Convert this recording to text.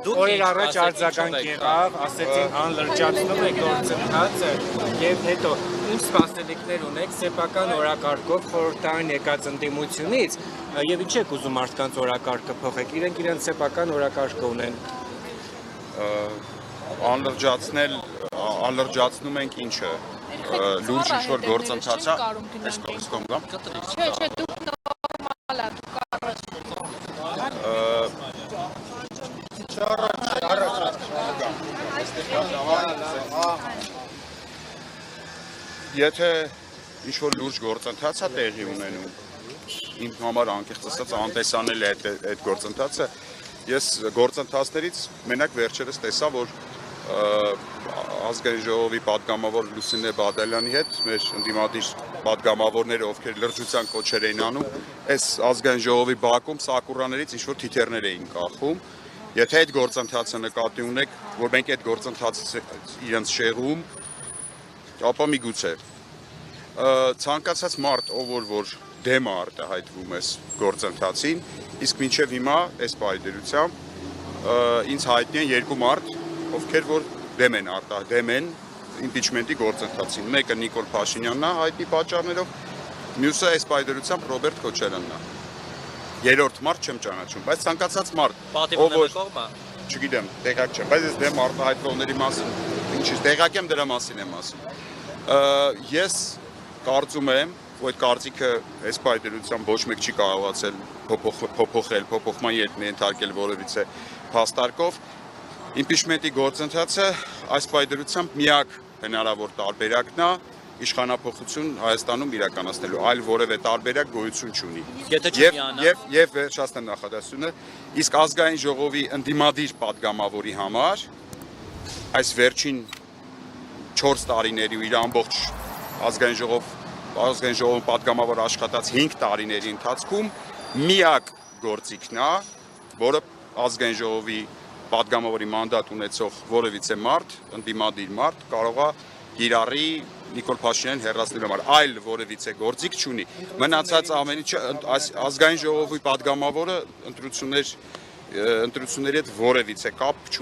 Օրեր առաջ արձագանք եղավ, ասեցին անլրջացնում եք գործընթացը եւ հետո ինչ սպասելիքներ ունեք սեփական օրակարգով խորհրդային եկած ընդդիմությունից եւ ինչ եք ուզում մարդկանց օրակարգը փոխեք, իրենք իրենց սեփական օրակարգը ունեն։ Անլրջացնում ենք ինչը լուրջ ինչ-որ գործընթաց է, այս կողմ գամ։ Չէ, դուք նորմալ եք, դուք Եթե ինչ-որ լուրջ գործընթաց է տեղի ունենում, իմ համար անկեղծ ասած անտեսանել է այդ գործընթացը, ես գործընթացներից մենակ վերջերս տեսա, որ ազգային ժողովի պատգամավոր Լուսինե Բադալյանի հետ մեր ընդդիմադիր պատգամավորները, ովքեր լրջության կոչեր էին անում, այս ազգային ժողովի բակում սակուրաներից ինչ-որ թիթեռներ էին կախում։ Եթե այդ գործընթացը նկատի ունեք, որ մենք այդ գործընթացը իրենց շեղում, ապա միգուցե ցանկացած մարդ, ով որ դեմ է արտահայտվում այս գործընթացին, իսկ մինչև հիմա այս պայմանությամբ ինձ հայտնի են երկու մարդ, ովքեր որ դեմ են իմպիչմենտի գործընթացին։ Մեկը Նիկոլ Փաշինյանն է հայտնի պատճառներով, մյուսը այս պայմանությամբ Ռոբերտ Քոչարյանն է։ Երրորդ մարդ չեմ ճանաչում, բայց ցանկացած մարդ, ով որ չգիտեմ, տեղյակ չեմ, բայց ես դեմ արտահայտվողների մասին ինչի տեղյակ եմ, դրա մասին եմ ասում։ Ես կարծում եմ, որ այդ կարծիքը այս պայմանությամբ ոչ մեկ չի կարողացել փոփոխման ենթարկել որևիցե փաստարկով։ Իմպիչմենտի գործընթացը այս պայմանությամբ միակ հնարավոր տարբերակն է իշխանափոխություն Հայաստանում իրականացնելու, այլ որևէ տարբերակ գոյություն չունի։ Եվ վերջացնեմ նախադասությունը, իսկ ազգային ժողովի ընդդիմադիր պատգամավորի համար այս վերջին 4 տարիների ու իր ամբողջ ազգային ժողովում պատգամավոր աշխատած 5 տարիների ընթացքում միակ գործիքն է, որը ազգային ժողովի պատգամավորի մանդատ ունեցող որևիցե մարդ, ընդդիմադիր մարդ կարող է կիրառի Նիկոլ Փաշինյանին հեռացնելու համար, այլ որևիցե գործիք չունի։ Մնացած ամեն ինչը ազգային ժողովի պատգամավորը ընտրությունների հետ որևիցե կապ չունի։